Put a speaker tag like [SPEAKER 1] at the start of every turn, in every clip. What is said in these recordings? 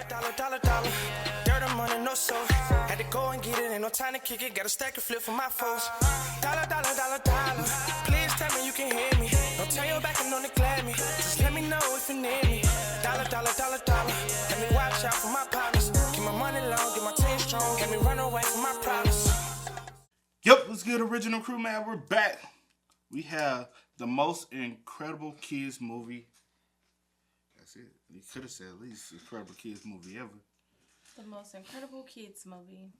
[SPEAKER 1] Dollar. Dirt on money, no soul. Had to go and get it, ain't no time to kick it. Got a stack and flip for my foes. Dollar. Please tell me you can hear me. Don't turn your back and don't neglect me. Just let me know if you need me. Dollar. Let me watch out for my partners. Keep my money long, get my team strong. Let me run away from my problems.
[SPEAKER 2] Yep, what's good, original crew, man? We're back. We have the most incredible kids movie. That's it. You could have said at least incredible kids movie ever.
[SPEAKER 3] The most incredible kids movie.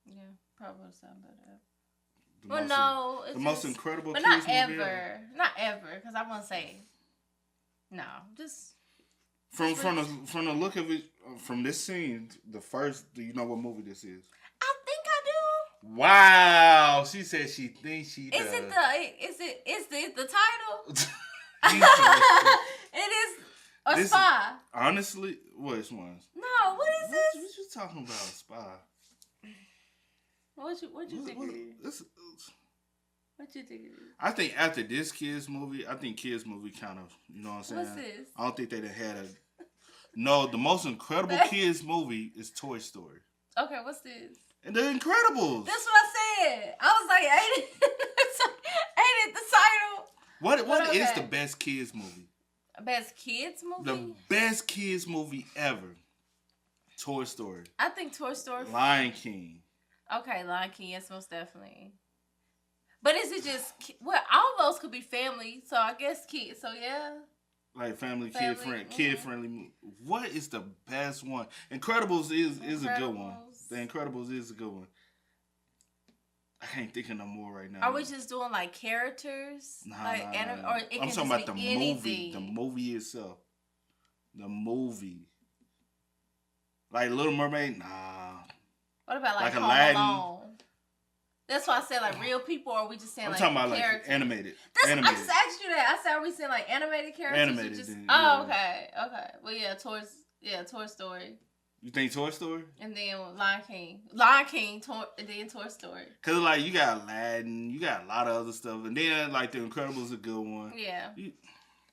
[SPEAKER 3] Yeah, probably would sound better.
[SPEAKER 2] The most incredible
[SPEAKER 3] but
[SPEAKER 2] kids
[SPEAKER 3] not
[SPEAKER 2] movie
[SPEAKER 3] ever. Not ever, because I won't say. No, just.
[SPEAKER 2] From the look of it, from this scene, the first. Do you know what movie this is?
[SPEAKER 3] I think I do.
[SPEAKER 2] Wow, she said she thinks she does.
[SPEAKER 3] Is it the title? It is a spy.
[SPEAKER 2] Honestly, which ones?
[SPEAKER 3] No, what is this?
[SPEAKER 2] What you talking about, spy?
[SPEAKER 3] What you think it is? What you think it is?
[SPEAKER 2] I think after this kids movie, I think kids movie kind of, you know what I'm saying?
[SPEAKER 3] What's this?
[SPEAKER 2] I don't think they had a. No, the most incredible kids movie is Toy Story.
[SPEAKER 3] Okay, what's this?
[SPEAKER 2] And The Incredibles.
[SPEAKER 3] That's what I said. I was like, ain't it the title?
[SPEAKER 2] What is the best kids movie?
[SPEAKER 3] Best kids movie?
[SPEAKER 2] The best kids movie ever. Toy Story.
[SPEAKER 3] I think Toy Story.
[SPEAKER 2] Lion King.
[SPEAKER 3] Okay, Lion King, yes, most definitely. But is it just, well, all those could be family, so I guess kids, so yeah.
[SPEAKER 2] Like kid friendly. What is the best one? Incredibles is a good one. The Incredibles is a good one. I can't think of no more right now.
[SPEAKER 3] Are we just doing like characters?
[SPEAKER 2] Nah.
[SPEAKER 3] Or it
[SPEAKER 2] I'm
[SPEAKER 3] can
[SPEAKER 2] talking
[SPEAKER 3] just
[SPEAKER 2] about
[SPEAKER 3] be
[SPEAKER 2] the
[SPEAKER 3] anything.
[SPEAKER 2] movie. The movie itself. The movie. Like Little Mermaid? Nah.
[SPEAKER 3] What about like Home
[SPEAKER 2] Aladdin?
[SPEAKER 3] Alone? That's why I said like real people, or are we just saying like
[SPEAKER 2] talking about
[SPEAKER 3] characters?
[SPEAKER 2] Like animated.
[SPEAKER 3] I just asked you that. I said, are we saying like animated characters?
[SPEAKER 2] Animated.
[SPEAKER 3] Oh, okay. Well, yeah, Toy Story.
[SPEAKER 2] You think Toy Story? And
[SPEAKER 3] then and then Toy Story.
[SPEAKER 2] Cause like you got Aladdin, you got a lot of other stuff, and then like The Incredibles is a good one.
[SPEAKER 3] Yeah.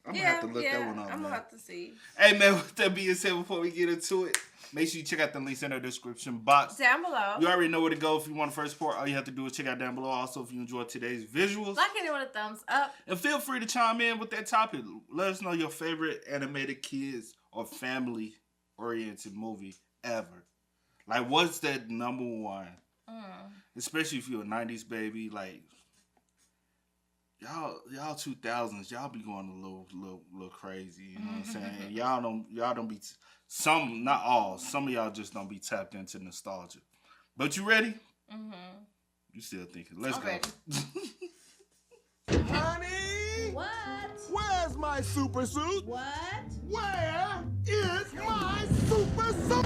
[SPEAKER 2] I'm gonna have to look that one up.
[SPEAKER 3] I'm gonna have to see.
[SPEAKER 2] Hey man, with that being said, before we get into it, make sure you check out the links in the description box.
[SPEAKER 3] Down below.
[SPEAKER 2] You already know where to go if you want to first support. All you have to do is check out down below. Also, if you enjoyed today's visuals,
[SPEAKER 3] like it with a thumbs up.
[SPEAKER 2] And feel free to chime in with that topic. Let us know your favorite animated kids or family-oriented movie ever. Like, what's that number one? Especially if you're a 90s baby, like y'all 2000s, y'all be going a little crazy, you know what I'm saying? Y'all don't be some, not all, some of y'all just don't be tapped into nostalgia. But you ready? You still thinking. Let's go.
[SPEAKER 4] Honey!
[SPEAKER 3] What?
[SPEAKER 4] Where's my super suit?
[SPEAKER 3] What?
[SPEAKER 4] Where is my super suit?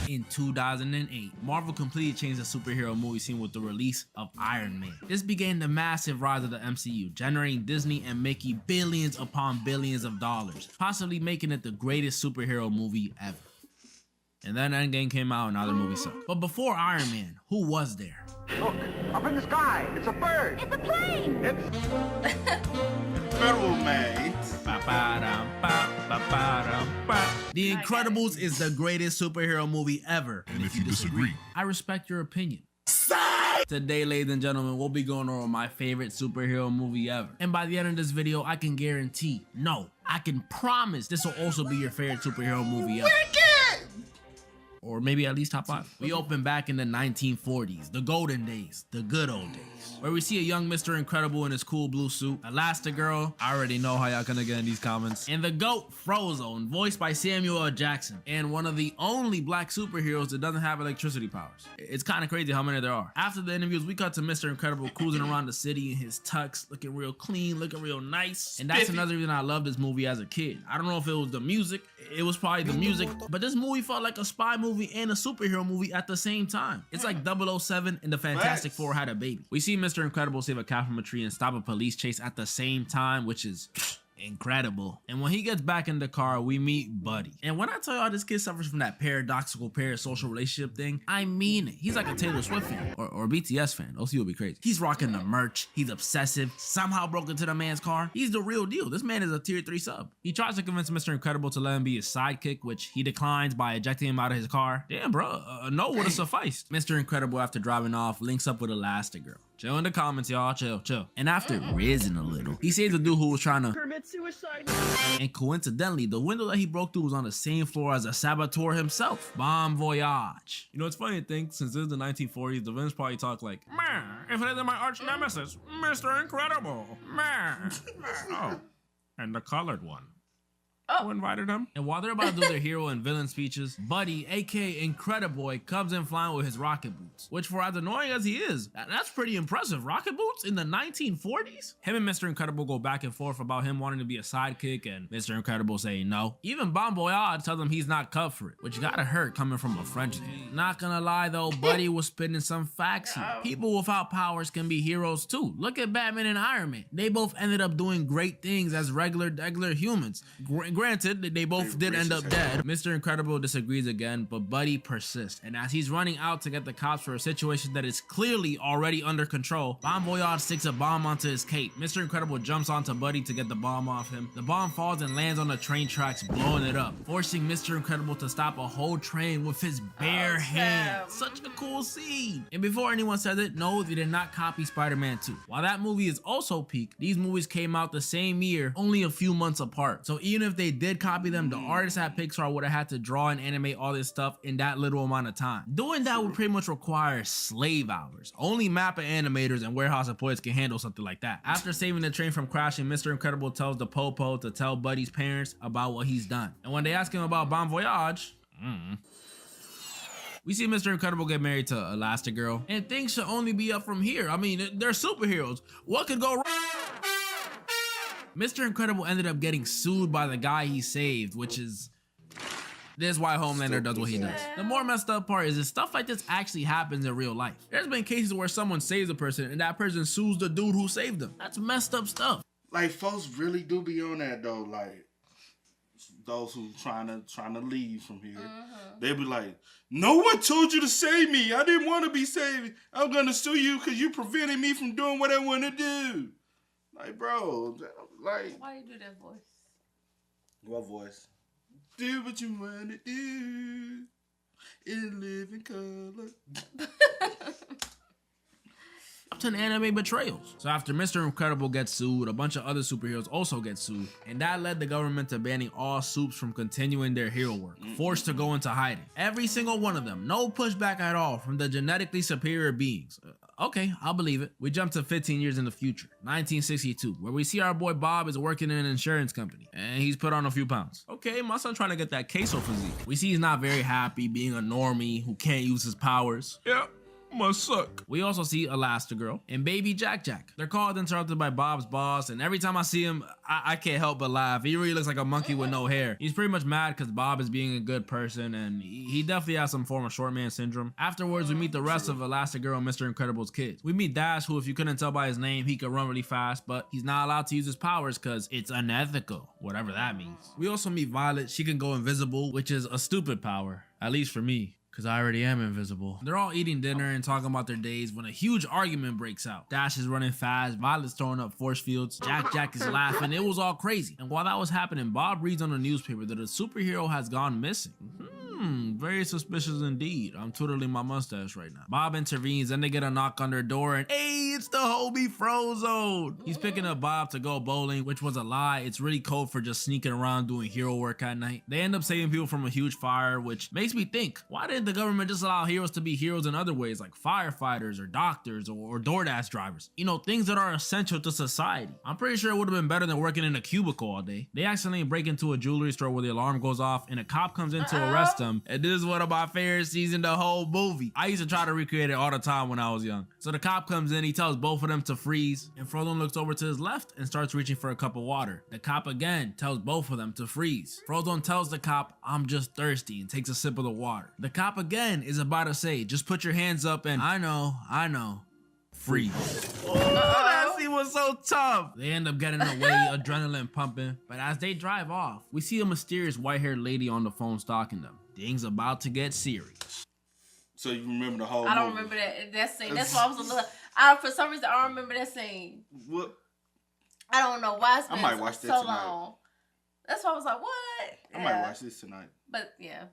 [SPEAKER 5] In 2008, Marvel completely changed the superhero movie scene with the release of Iron Man. This began the massive rise of the MCU, generating Disney and Mickey billions upon billions of dollars, possibly making it the greatest superhero movie ever. And then Endgame came out and now the movie sucked. But before Iron Man, who was there?
[SPEAKER 6] Look, up in the sky, it's a bird.
[SPEAKER 7] It's a plane.
[SPEAKER 2] Incredible Man.
[SPEAKER 5] The Incredibles is the greatest superhero movie ever.
[SPEAKER 8] And if you disagree,
[SPEAKER 5] I respect your opinion. Today, ladies and gentlemen, we'll be going over my favorite superhero movie ever. And by the end of this video, I can guarantee, no, I can promise this will also be your favorite superhero movie ever. Or maybe at least top 5. We open back in the 1940s, the golden days, the good old days, where we see a young Mr. Incredible in his cool blue suit, Elastigirl, I already know how y'all gonna get in these comments, and the GOAT, Frozone, voiced by Samuel L. Jackson, and one of the only black superheroes that doesn't have electricity powers. It's kind of crazy how many there are. After the interviews, we cut to Mr. Incredible cruising around the city in his tux, looking real clean, looking real nice, and that's another reason I loved this movie as a kid. I don't know if it was the music, it was probably the music, but this movie felt like a spy movie and a superhero movie at the same time. It's like 007 and the Fantastic Four had a baby. We see Mr. Incredible save a cat from a tree and stop a police chase at the same time, which is Incredible. And when he gets back in the car, we meet Buddy. And when I tell y'all this kid suffers from that paradoxical parasocial relationship thing, I mean it. He's like a Taylor Swift fan or BTS fan. OC will be crazy. He's rocking the merch. He's obsessive. Somehow broke into the man's car. He's the real deal. This man is a tier 3 sub. He tries to convince Mr. Incredible to let him be his sidekick, which he declines by ejecting him out of his car. Damn, bro. No would have sufficed. Mr. Incredible, after driving off, links up with Elastigirl. Chill in the comments, y'all. Chill. And after rizzing a little, he saves the dude who was trying to
[SPEAKER 7] commit suicide.
[SPEAKER 5] And coincidentally, the window that he broke through was on the same floor as the saboteur himself. Bon voyage. You know, it's funny to think, since this is the 1940s, the villains probably talk like, man, if it isn't my arch nemesis, Mr. Incredible, man. Oh, and the colored one. Who invited him? And while they're about to do their hero and villain speeches, Buddy, aka Incrediboy, comes in flying with his rocket boots. Which, for as annoying as he is, that's pretty impressive. Rocket boots in the 1940s? Him and Mr. Incredible go back and forth about him wanting to be a sidekick and Mr. Incredible saying no. Even Bon Voyage tells him he's not cut for it, which gotta hurt coming from a French dude. Not gonna lie though, Buddy was spitting some facts here. People without powers can be heroes too. Look at Batman and Iron Man. They both ended up doing great things as regular humans. Granted, they both did end up dead. Mr. Incredible disagrees again, but Buddy persists. And as he's running out to get the cops for a situation that is clearly already under control, Bon Voyage sticks a bomb onto his cape. Mr. Incredible jumps onto Buddy to get the bomb off him. The bomb falls and lands on the train tracks, blowing it up, forcing Mr. Incredible to stop a whole train with his bare hands. Such a cool scene. And before anyone says it, no, they did not copy Spider-Man 2. While that movie is also peak, these movies came out the same year, only a few months apart. So even if they did copy them, the artists at Pixar would have had to draw and animate all this stuff in that little amount of time. Doing that would pretty much require slave hours. Only Mappa animators and warehouse employees can handle something like that. After saving the train from crashing, Mr. Incredible tells the Popo to tell Buddy's parents about what he's done. And when they ask him about Bon Voyage, we see Mr. Incredible get married to Elastigirl, and things should only be up from here. I mean, they're superheroes. What could go wrong? Mr. Incredible ended up getting sued by the guy he saved, which is... This is why Homelander does what he does. The more messed up part is that stuff like this actually happens in real life. There's been cases where someone saves a person and that person sues the dude who saved them. That's messed up stuff.
[SPEAKER 2] Like, folks really do be on that though. Like, those who trying to leave from here, they be like, no one told you to save me. I didn't want to be saved. I'm gonna sue you because you prevented me from doing what I want to do. Like, bro, like,
[SPEAKER 3] why you do that voice?
[SPEAKER 2] What voice? Do what you want to do and live in color.
[SPEAKER 5] Up to anime betrayals. So after Mr. Incredible gets sued, a bunch of other superheroes also get sued, and that led the government to banning all supes from continuing their hero work, forced to go into hiding. Every single one of them, no pushback at all from the genetically superior beings. Okay, I'll believe it. We jump to 15 years in the future, 1962, where we see our boy Bob is working in an insurance company, and he's put on a few pounds. Okay, my son trying to get that queso physique. We see he's not very happy being a normie who can't use his powers. Yeah. Must suck. We also see Elastigirl and baby Jack Jack. They're called interrupted by Bob's boss, and every time I see him, I can't help but laugh. He really looks like a monkey with no hair. He's pretty much mad because Bob is being a good person, and he definitely has some form of short man syndrome. Afterwards, we meet the rest of Elastigirl and Mr. Incredible's kids. We meet Dash, who, if you couldn't tell by his name, he could run really fast, but he's not allowed to use his powers because it's unethical, whatever that means. We also meet Violet. She can go invisible, which is a stupid power, at least for me, because I already am invisible. They're all eating dinner and talking about their days when a huge argument breaks out. Dash is running fast, Violet's throwing up force fields, Jack is laughing. It was all crazy. And while that was happening, Bob reads on the newspaper that a superhero has gone missing. Very suspicious indeed. I'm twiddling my mustache right now. Bob intervenes, then they get a knock on their door, and hey, it's the homie Frozone. He's picking up Bob to go bowling, which was a lie. It's really code for just sneaking around doing hero work at night. They end up saving people from a huge fire, which makes me think, why didn't the government just allow heroes to be heroes in other ways, like firefighters or doctors or DoorDash drivers? You know, things that are essential to society. I'm pretty sure it would have been better than working in a cubicle all day. They accidentally break into a jewelry store where the alarm goes off, and a cop comes in to arrest them. And this is one of my favorite scenes in the whole movie. I used to try to recreate it all the time when I was young. So the cop comes in, he tells both of them to freeze, and Frozone looks over to his left and starts reaching for a cup of water. The cop again tells both of them to freeze. Frozone tells the cop, I'm just thirsty, and takes a sip of the water. The cop again is about to say, just put your hands up and I know, freeze. Oh, that scene was so tough. They end up getting away, adrenaline pumping. But as they drive off, we see a mysterious white-haired lady on the phone stalking them. Things about to get serious.
[SPEAKER 2] So you remember the whole
[SPEAKER 3] I don't
[SPEAKER 2] movie?
[SPEAKER 3] remember that scene. That's why I was a little. For some reason, I don't remember that scene.
[SPEAKER 2] What?
[SPEAKER 3] I don't know why it's been
[SPEAKER 2] I might watch that
[SPEAKER 3] so
[SPEAKER 2] tonight.
[SPEAKER 3] long. That's why I was like, what?
[SPEAKER 2] I might watch this tonight.
[SPEAKER 3] But yeah.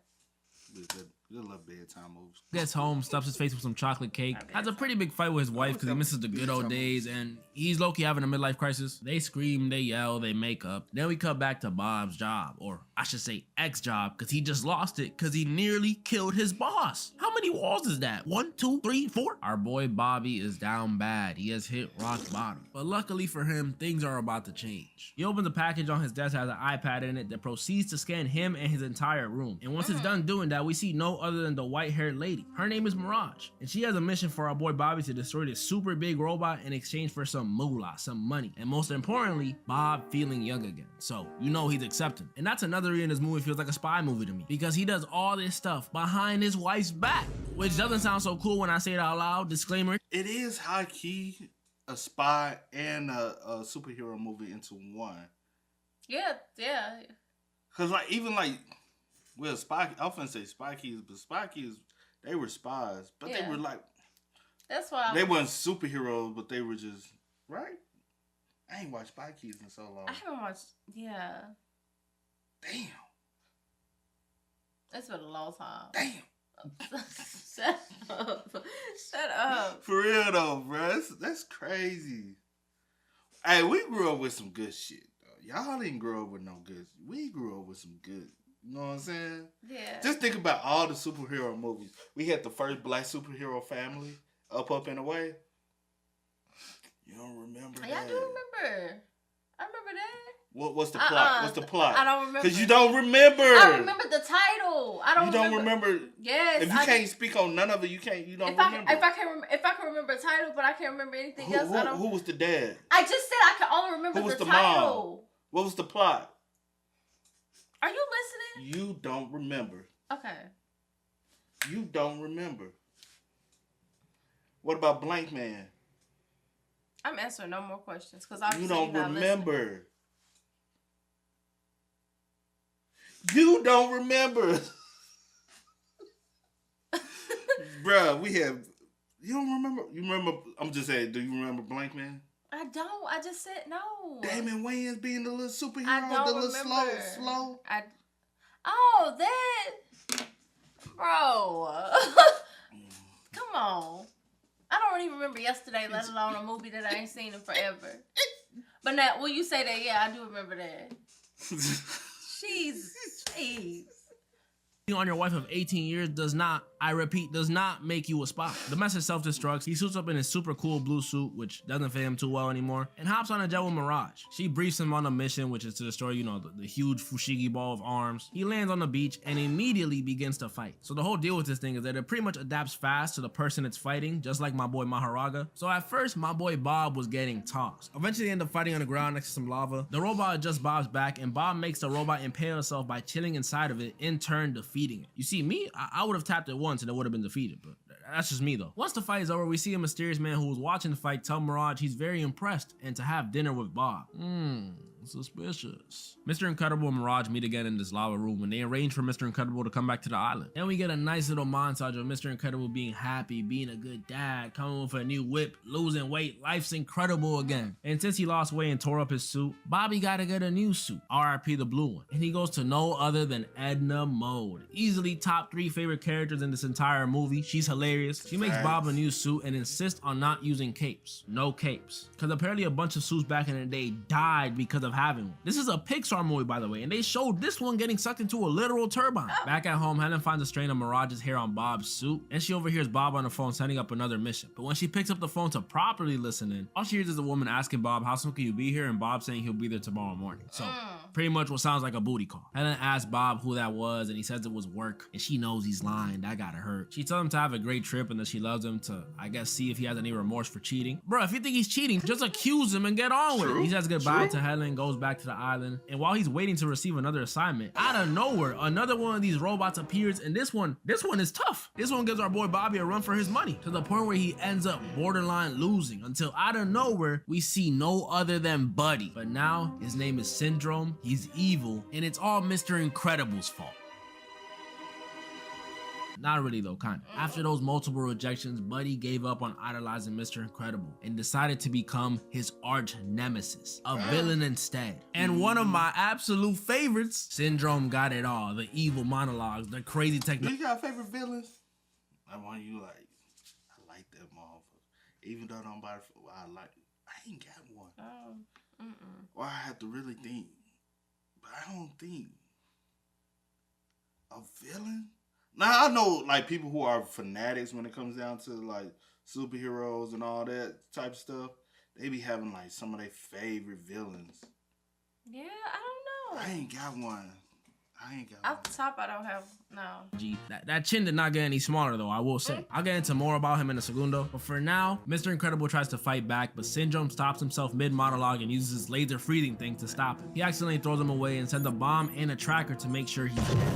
[SPEAKER 2] Good little bedtime moves.
[SPEAKER 5] Gets home, stuffs his face with some chocolate cake, has a pretty big fight with his wife because he misses the good old days, and he's low-key having a midlife crisis. They scream, they yell, they make up. Then we cut back to Bob's job, or I should say ex-job, because he just lost it because he nearly killed his boss. How many walls is that? 1, 2, 3, 4? Our boy Bobby is down bad. He has hit rock bottom. But luckily for him, things are about to change. He opens a package on his desk, has an iPad in it that proceeds to scan him and his entire room. And once it's done doing that, we see no other than the white-haired lady. Her name is Mirage, and she has a mission for our boy Bobby to destroy this super big robot in exchange for some moolah, some money, and most importantly, Bob feeling young again. So you know he's accepting. And that's another reason this movie feels like a spy movie to me, because he does all this stuff behind his wife's back, which doesn't sound so cool when I say it out loud. Disclaimer.
[SPEAKER 2] It is high-key a spy and a superhero movie into one.
[SPEAKER 3] Yeah.
[SPEAKER 2] Cause Spy, I often say Spy Kids, but Spy Kids, they were spies, but they were like,
[SPEAKER 3] that's why
[SPEAKER 2] they weren't superheroes, but they were just, right? I ain't watched Spy Kids in so long.
[SPEAKER 3] I haven't watched, yeah.
[SPEAKER 2] Damn.
[SPEAKER 3] It's been a long time.
[SPEAKER 2] Damn.
[SPEAKER 3] Shut up. Shut up.
[SPEAKER 2] For real though, bro. That's crazy. Hey, we grew up with some good shit, though. Y'all didn't grow up with no good. We grew up with some good. You know what I'm saying?
[SPEAKER 3] Yeah.
[SPEAKER 2] Just think about all the superhero movies. We had the first black superhero family, Up and Away. You don't remember that?
[SPEAKER 3] Yeah, I do remember. I remember that.
[SPEAKER 2] What's the plot? What's the plot?
[SPEAKER 3] I don't remember.
[SPEAKER 2] Because you don't remember.
[SPEAKER 3] I remember the title. I don't.
[SPEAKER 2] You don't remember.
[SPEAKER 3] Yes.
[SPEAKER 2] If you can't speak on none of it, you don't remember.
[SPEAKER 3] If I can remember a title, but I can't remember anything else.
[SPEAKER 2] Who was the dad?
[SPEAKER 3] I just said I can only remember
[SPEAKER 2] Who was
[SPEAKER 3] the
[SPEAKER 2] the
[SPEAKER 3] title.
[SPEAKER 2] mom? What was the plot?
[SPEAKER 3] Are you listening?
[SPEAKER 2] You don't remember.
[SPEAKER 3] Okay.
[SPEAKER 2] You don't remember. What about Blank Man?
[SPEAKER 3] I'm answering no more questions because
[SPEAKER 2] You don't remember.
[SPEAKER 3] Listening.
[SPEAKER 2] You don't remember. Bruh, we have. You don't remember? You remember? I'm just saying. Do you remember Blank Man?
[SPEAKER 3] I don't. I just said no.
[SPEAKER 2] Damon Wayans being the little superhero,
[SPEAKER 3] I don't
[SPEAKER 2] the little
[SPEAKER 3] remember.
[SPEAKER 2] slow.
[SPEAKER 3] Oh, that, bro. Come on. I don't even remember yesterday, let alone a movie that I ain't seen in forever. But now, when you say that, yeah, I do remember that. Jeez.
[SPEAKER 5] On your wife of 18 years does not, I repeat, does not make you a spy. The message self-destructs. He suits up in his super cool blue suit, which doesn't fit him too well anymore, and hops on a jet with Mirage. She briefs him on a mission, which is to destroy, the huge Fushigi ball of arms. He lands on the beach and immediately begins to fight. So the whole deal with this thing is that it pretty much adapts fast to the person it's fighting, just like my boy Maharaga. So at first, my boy Bob was getting tossed. Eventually, they end up fighting on the ground next to some lava. The robot adjusts Bob's back, and Bob makes the robot impale itself by chilling inside of it, in turn defeating it. You see, me, I would have tapped it once and it would have been defeated, but that's just me though. Once the fight is over, we see a mysterious man who was watching the fight tell Mirage he's very impressed and to have dinner with Bob. Suspicious. Mr. Incredible and Mirage meet again in this lava room and they arrange for Mr. Incredible to come back to the island. Then we get a nice little montage of Mr. Incredible being happy, being a good dad, coming with a new whip, losing weight, life's incredible again. And since he lost weight and tore up his suit, Bobby gotta get a new suit, RIP the blue one. And he goes to no other than Edna Mode. Easily top 3 favorite characters in this entire movie. She's hilarious. She makes Bob a new suit and insists on not using capes. No capes. Because apparently a bunch of suits back in the day died because of having one. This is a Pixar movie, by the way, and they showed this one getting sucked into a literal turbine. Back at home, Helen finds a strain of Mirage's hair on Bob's suit, and she overhears Bob on the phone setting up another mission. But when she picks up the phone to properly listen in, all she hears is a woman asking Bob, how soon can you be here? And Bob saying he'll be there tomorrow morning. So pretty much what sounds like a booty call. Helen asks Bob who that was, and he says it was work, and she knows he's lying. That gotta hurt. She tells him to have a great trip and that she loves him to, I guess, see if he has any remorse for cheating. Bro, if you think he's cheating, just accuse him and get on with it. He says goodbye to Helen, goes goes back to the island, and while he's waiting to receive another assignment, out of nowhere, another one of these robots appears, and this one is tough. This one gives our boy Bobby a run for his money, to the point where he ends up borderline losing, until out of nowhere, we see no other than Buddy. But now, his name is Syndrome, he's evil, and it's all Mr. Incredible's fault. Not really though, kinda. After those multiple rejections, Buddy gave up on idolizing Mr. Incredible and decided to become his arch nemesis, a villain instead. And one of my absolute favorites, Syndrome got it all. The evil monologues, the crazy technique.
[SPEAKER 2] You got favorite villains? I want you I like that motherfucker. Even though nobody, I ain't got one. Or I have to really think. But I don't think. A villain? Now, I know, like, people who are fanatics when it comes down to, like, superheroes and all that type of stuff, they be having, like, some of their favorite villains.
[SPEAKER 3] Yeah, I don't know.
[SPEAKER 2] I ain't got one.
[SPEAKER 3] Off the top, I don't have, no.
[SPEAKER 5] That chin did not get any smaller, though, I will say. I'll get into more about him in a segundo, but for now, Mr. Incredible tries to fight back, but Syndrome stops himself mid-monologue and uses his laser freezing thing to stop him. He accidentally throws him away and sends a bomb and a tracker to make sure he's dead.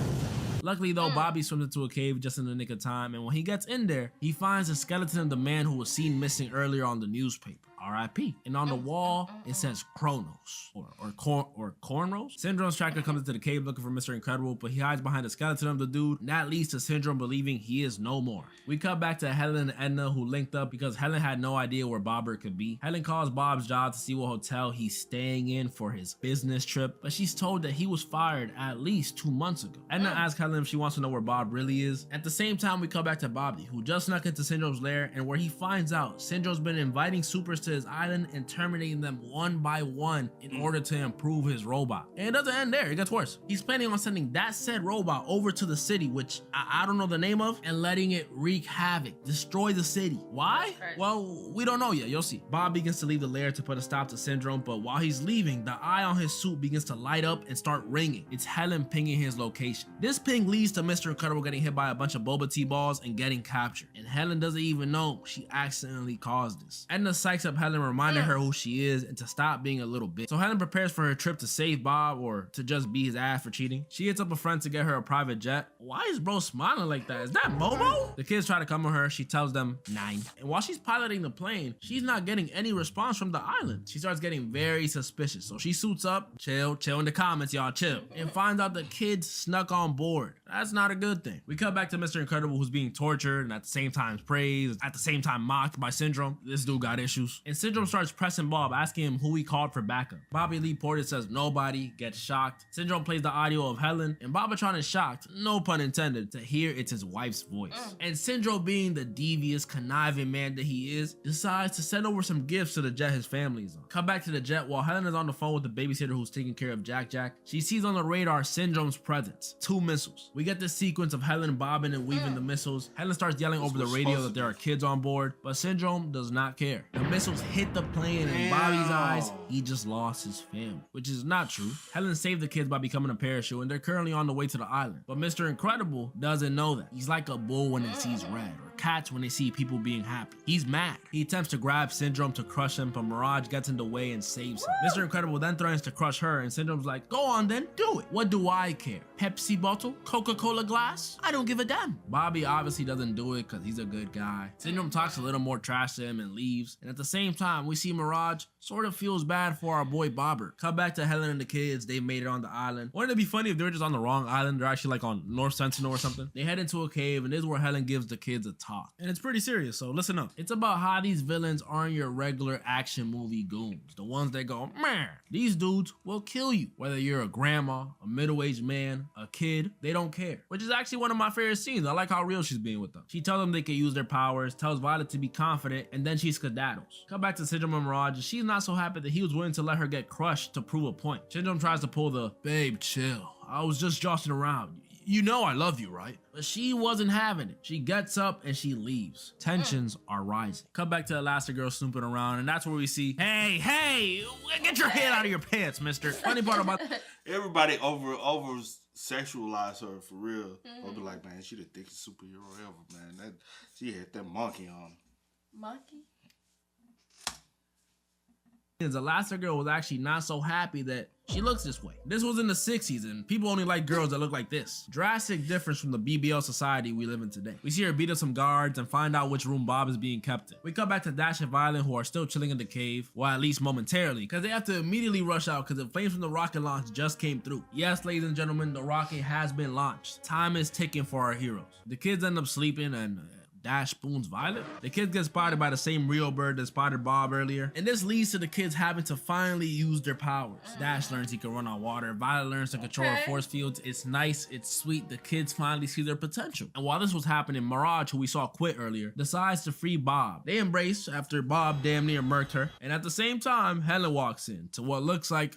[SPEAKER 5] Luckily though, Bobby swims into a cave just in the nick of time, and when he gets in there, he finds the skeleton of the man who was seen missing earlier on the newspaper. R.I.P. And on the wall, it says Kronos, or Cornrows. Syndrome's tracker comes into the cave looking for Mr. Incredible, but he hides behind the skeleton of the dude, and that leads to Syndrome believing he is no more. We cut back to Helen and Edna, who linked up because Helen had no idea where Bobber could be. Helen calls Bob's job to see what hotel he's staying in for his business trip, but she's told that he was fired at least 2 months ago. Edna asks Helen if she wants to know where Bob really is. At the same time, we cut back to Bobby, who just snuck into Syndrome's lair, and where he finds out Syndrome's been inviting supers to his island and terminating them one by one in order to improve his robot. And it doesn't end there, it gets worse. He's planning on sending that said robot over to the city, which I don't know the name of, and letting it wreak havoc, destroy the city. Why? Well, we don't know yet, you'll see. Bob begins to leave the lair to put a stop to Syndrome, but while he's leaving, the eye on his suit begins to light up and start ringing. It's Helen pinging his location. This ping leads to Mr. Incredible getting hit by a bunch of boba tea balls and getting captured. And Helen doesn't even know she accidentally caused this. Edna psychs up Helen, reminding her who she is and to stop being a little bitch. So Helen prepares for her trip to save Bob, or to just be his ass for cheating. She hits up a friend to get her a private jet. Why is bro smiling like that? Is that Momo? The kids try to come with her. She tells them 9. And while she's piloting the plane, she's not getting any response from the island. She starts getting very suspicious. So she suits up, chill in the comments, y'all, chill, and finds out the kids snuck on board. That's not a good thing. We cut back to Mr. Incredible, who's being tortured and at the same time praised, at the same time mocked by Syndrome. This dude got issues. And Syndrome starts pressing Bob, asking him who he called for backup. Bobby Lee Porter says nobody, gets shocked. Syndrome plays the audio of Helen, and Bobatron is shocked, no pun intended, to hear it's his wife's voice. And Syndrome, being the devious, conniving man that he is, decides to send over some gifts to the jet his family is on. Cut back to the jet while Helen is on the phone with the babysitter who's taking care of Jack. She sees on the radar Syndrome's presence, 2 missiles. We get this sequence of Helen bobbing and weaving the missiles. Helen starts yelling over the radio that there are kids on board, but Syndrome does not care. The missiles hit the plane, and in Bobby's eyes, he just lost his family, which is not true. Helen saved the kids by becoming a parachute, and they're currently on the way to the island. But Mr. Incredible doesn't know that. He's like a bull when it sees red, or cats when they see people being happy. He's mad. He attempts to grab Syndrome to crush him, but Mirage gets in the way and saves him. Mr. Incredible then threatens to crush her, and Syndrome's like, go on then, do it. What do I care? Pepsi bottle? Coca-Cola glass? I don't give a damn. Bobby obviously doesn't do it because he's a good guy. Syndrome talks a little more trash to him and leaves. And at the same time, we see Mirage sort of feels bad for our boy Bobber. Cut back to Helen and the kids. They made it on the island. Wouldn't it be funny if they were just on the wrong island? They're actually like on North Sentinel or something. They head into a cave, and this is where Helen gives the kids a talk. And it's pretty serious, so listen up. It's about how these villains aren't your regular action movie goons. The ones that go, man, these dudes will kill you. Whether you're a grandma, a middle-aged man, a kid, they don't care. Which is actually one of my favorite scenes. I like how real she's being with them. She tells them they can use their powers, tells Violet to be confident, and then she skedaddles. Come back to Syndrome and Mirage, and she's not so happy that he was willing to let her get crushed to prove a point. Syndrome tries to pull the, babe, chill. I was just joshing around. You know I love you, right? But she wasn't having it. She gets up and she leaves. Tensions are rising. Cut back to Elastigirl snooping around, and that's where we see, hey, get your head out of your pants, mister. Funny part about
[SPEAKER 2] everybody over sexualize her for real. They'll be like, man, she the thickest superhero ever, man. That she had that monkey on.
[SPEAKER 3] Monkey?
[SPEAKER 5] Elastigirl was actually not so happy that she looks this way. This was in the 60s and people only like girls that look like this. Drastic difference from the BBL society we live in today. We see her beat up some guards and find out which room Bob is being kept in. We come back to Dash and Violet, who are still chilling in the cave, well, at least momentarily, because they have to immediately rush out because the flames from the rocket launch just came through. Yes, ladies and gentlemen, the rocket has been launched. Time is ticking for our heroes. The kids end up sleeping and Dash spoons Violet. The kids get spotted by the same Rio bird that spotted Bob earlier, and this leads to the kids having to finally use their powers. Dash learns he can run on water. Violet learns to control her force fields. It's nice, it's sweet. The kids finally see their potential. And while this was happening, Mirage, who we saw quit earlier, decides to free Bob. They embrace after Bob damn near murked her, and at the same time, Helen walks in to what looks like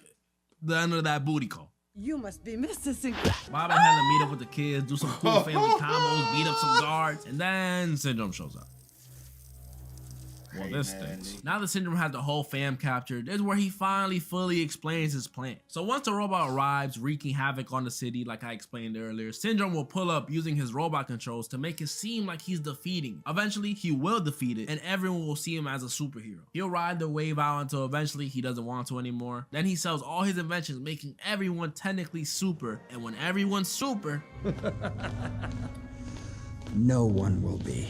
[SPEAKER 5] the end of that booty call.
[SPEAKER 7] You must be Mr. Sinclair.
[SPEAKER 5] Bob and Helen meet up with the kids, do some cool family combos, beat up some guards, and then Syndrome shows up. Well, this stinks. Now that Syndrome has the whole fam captured, this is where he finally fully explains his plan. So once the robot arrives, wreaking havoc on the city, like I explained earlier, Syndrome will pull up using his robot controls to make it seem like he's defeating. Eventually, he will defeat it, and everyone will see him as a superhero. He'll ride the wave out until eventually he doesn't want to anymore. Then he sells all his inventions, making everyone technically super, and when everyone's super,
[SPEAKER 8] no one will be.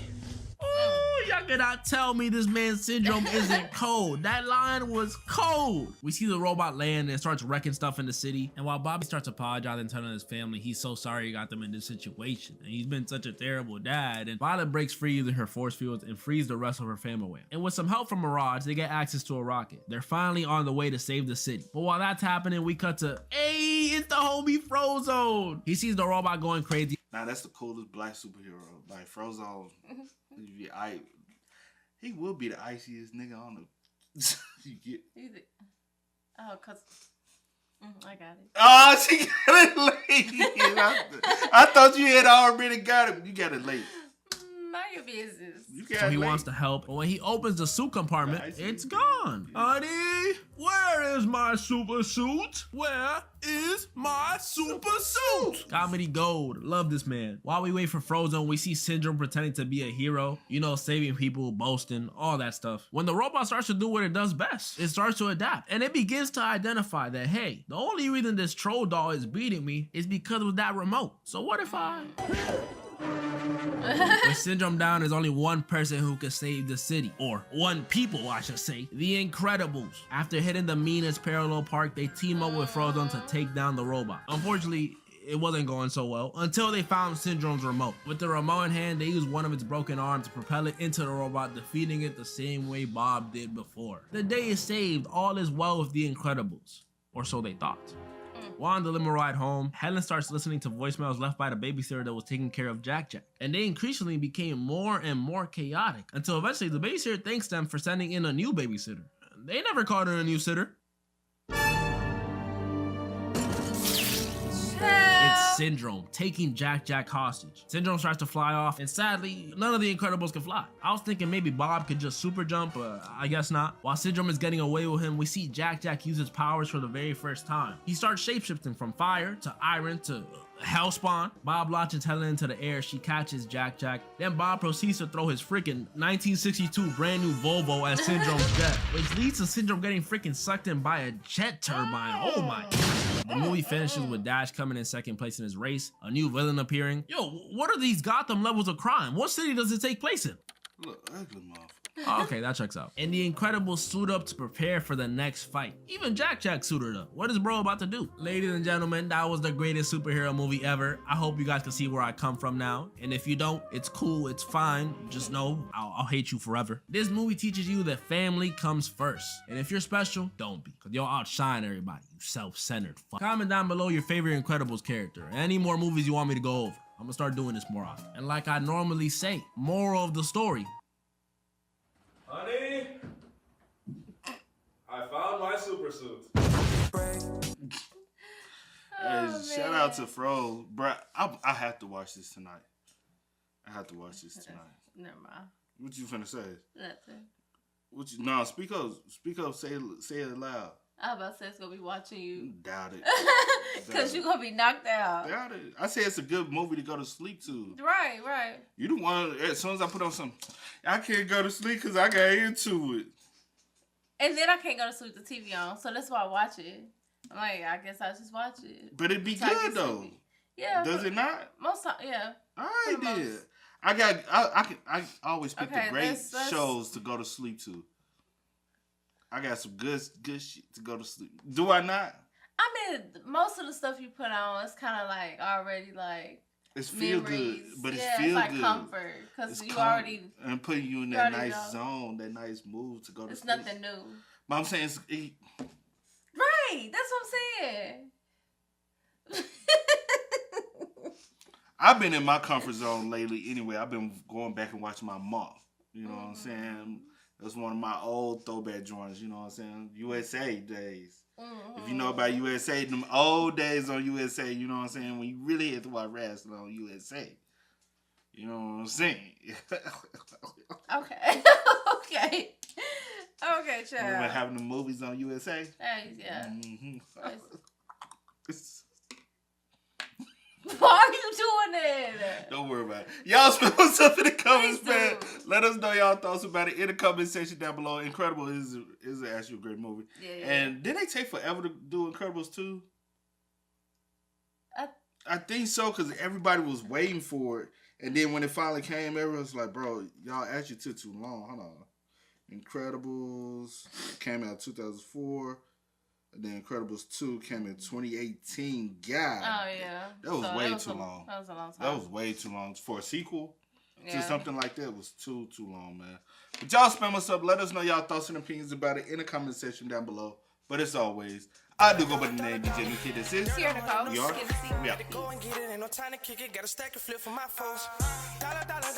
[SPEAKER 5] Y'all cannot tell me this man's Syndrome isn't cold. That line was cold. We see the robot land and starts wrecking stuff in the city. And while Bobby starts apologizing and telling his family he's so sorry he got them in this situation, and he's been such a terrible dad, and Violet breaks free using her force fields and frees the rest of her family away. And with some help from Mirage, they get access to a rocket. They're finally on the way to save the city. But while that's happening, we cut to, hey, it's the homie Frozone. He sees the robot going crazy.
[SPEAKER 2] Now that's the coolest black superhero. Like Frozone. He will be the iciest nigga on the. You get.
[SPEAKER 3] Oh, cause I got it.
[SPEAKER 2] Oh, she got it late. I thought you had already got it. You got it late.
[SPEAKER 3] Mind your business.
[SPEAKER 5] So he wants to help, but when he opens the suit compartment, it's gone. Honey, where is my super suit? Where is my super suit? Comedy gold. Love this man. While we wait for Frozone, we see Syndrome pretending to be a hero. You know, saving people, boasting, all that stuff. When the robot starts to do what it does best, it starts to adapt. And it begins to identify that, hey, the only reason this troll doll is beating me is because of that remote. So what if I... With Syndrome down, there's only one person who can save the city. Or one people, I should say. The Incredibles. After hitting the meanest parallel park, they team up with Frozone to take down the robot. Unfortunately, it wasn't going so well until they found Syndrome's remote. With the remote in hand, they used one of its broken arms to propel it into the robot, defeating it the same way Bob did before. The day is saved. All is well with the Incredibles. Or so they thought. While on the limo ride home, Helen starts listening to voicemails left by the babysitter that was taking care of Jack Jack. And they increasingly became more and more chaotic until eventually the babysitter thanks them for sending in a new babysitter. They never called her a new sitter. It's Syndrome taking Jack Jack hostage. Syndrome starts to fly off, and sadly, none of the Incredibles can fly. I was thinking maybe Bob could just super jump, but I guess not. While Syndrome is getting away with him, we see Jack Jack use his powers for the very first time. He starts shapeshifting from fire to iron to Hellspawn. Bob launches Helen into the air. She catches Jack Jack. Then Bob proceeds to throw his freaking 1962 brand new Volvo at Syndrome's jet, which leads to Syndrome getting freaking sucked in by a jet turbine. Oh my God. The movie finishes with Dash coming in second place in his race, a new villain appearing. Yo, what are these Gotham levels of crime? What city does it take place in?
[SPEAKER 2] Look, ugly motherfucker.
[SPEAKER 5] Oh, okay, that checks out. And the Incredibles suit up to prepare for the next fight. Even Jack Jack suited up. What is bro about to do? Ladies and gentlemen, that was the greatest superhero movie ever. I hope you guys can see where I come from now. And if you don't, it's cool, it's fine. Just know I'll hate you forever. This movie teaches you that family comes first. And if you're special, don't be. Because you'll outshine everybody, you self-centered fuck. Comment down below your favorite Incredibles character. Any more movies you want me to go over. I'm gonna start doing this more often. And like I normally say, moral of the story.
[SPEAKER 9] Honey, I found my super suit.
[SPEAKER 2] Shout out to Fro, bruh. I have to watch this tonight. I have to watch this tonight.
[SPEAKER 3] Never mind.
[SPEAKER 2] What you finna say?
[SPEAKER 3] Nothing.
[SPEAKER 2] What you? No, speak up. Say it loud.
[SPEAKER 3] I was about to say it's gonna be watching you.
[SPEAKER 2] Doubt it.
[SPEAKER 3] Cause you're gonna be knocked out.
[SPEAKER 2] Doubt it. I say it's a good movie to go to sleep to.
[SPEAKER 3] Right.
[SPEAKER 2] You the one. As soon as I put on something, I can't go to sleep because I got into it.
[SPEAKER 3] And then I can't go to sleep with the TV on, so that's why I watch it. I'm like, I guess I just watch it.
[SPEAKER 2] But it'd be
[SPEAKER 3] So I
[SPEAKER 2] good
[SPEAKER 3] get
[SPEAKER 2] though.
[SPEAKER 3] sleepy. Yeah.
[SPEAKER 2] Does it not?
[SPEAKER 3] Most time, yeah.
[SPEAKER 2] All right
[SPEAKER 3] For the
[SPEAKER 2] then.
[SPEAKER 3] most.
[SPEAKER 2] I always pick
[SPEAKER 3] Okay,
[SPEAKER 2] the great
[SPEAKER 3] let's-
[SPEAKER 2] shows to go to sleep to. I got some good shit to go to sleep. Do I not?
[SPEAKER 3] I mean, most of the stuff you put on is kind of like already like
[SPEAKER 2] It's feel
[SPEAKER 3] memories.
[SPEAKER 2] good, but it's
[SPEAKER 3] yeah,
[SPEAKER 2] feel
[SPEAKER 3] it's like
[SPEAKER 2] good.
[SPEAKER 3] comfort because
[SPEAKER 2] It's
[SPEAKER 3] you
[SPEAKER 2] calm
[SPEAKER 3] already.
[SPEAKER 2] and putting you in
[SPEAKER 3] you
[SPEAKER 2] that
[SPEAKER 3] already
[SPEAKER 2] nice
[SPEAKER 3] know.
[SPEAKER 2] zone, that nice mood to go to
[SPEAKER 3] It's
[SPEAKER 2] sleep.
[SPEAKER 3] nothing new.
[SPEAKER 2] But I'm saying
[SPEAKER 3] Right. That's what I'm saying.
[SPEAKER 2] I've been in my comfort zone lately anyway. I've been going back and watching my mom. You know what I'm saying? That's one of my old throwback joints, you know what I'm saying? USA days. If you know about USA, them old days on USA, you know what I'm saying? When you really had to watch wrestling on USA. You know what I'm saying?
[SPEAKER 3] Okay. Okay. Okay,
[SPEAKER 2] Remember
[SPEAKER 3] child.
[SPEAKER 2] having the movies on USA?
[SPEAKER 3] Hey, yeah.
[SPEAKER 2] Mm-hmm.
[SPEAKER 3] Why are you doing it?
[SPEAKER 2] Don't worry about it. Y'all spend what's up in the comments,
[SPEAKER 3] Please
[SPEAKER 2] man.
[SPEAKER 3] do.
[SPEAKER 2] Let us know y'all thoughts about it in the comment section down below. Incredible is actually a great movie.
[SPEAKER 3] Yeah.
[SPEAKER 2] And did they take forever to do Incredibles 2? I think so, because everybody was waiting for it. And then when it finally came, everyone was like, bro, y'all actually took too long. Hold on. Incredibles came out 2004. And then Incredibles 2 came in 2018. God.
[SPEAKER 3] Oh, yeah.
[SPEAKER 2] That was
[SPEAKER 3] So
[SPEAKER 2] way
[SPEAKER 3] that
[SPEAKER 2] too long.
[SPEAKER 3] That was a long time.
[SPEAKER 2] That was way too long. For a sequel to
[SPEAKER 3] Yeah.
[SPEAKER 2] something like that was too long, man. But y'all spam us up. Let us know y'all thoughts and opinions about it in the comment section down below. But as always, I do go by the name DJ New Kid. This is
[SPEAKER 3] Here, Nicole.
[SPEAKER 2] We are.
[SPEAKER 3] Get a seat.
[SPEAKER 2] We out.
[SPEAKER 1] Go and get it, ain't no time to kick it. Gotta stack and flip for my foes. Dollar, dollar,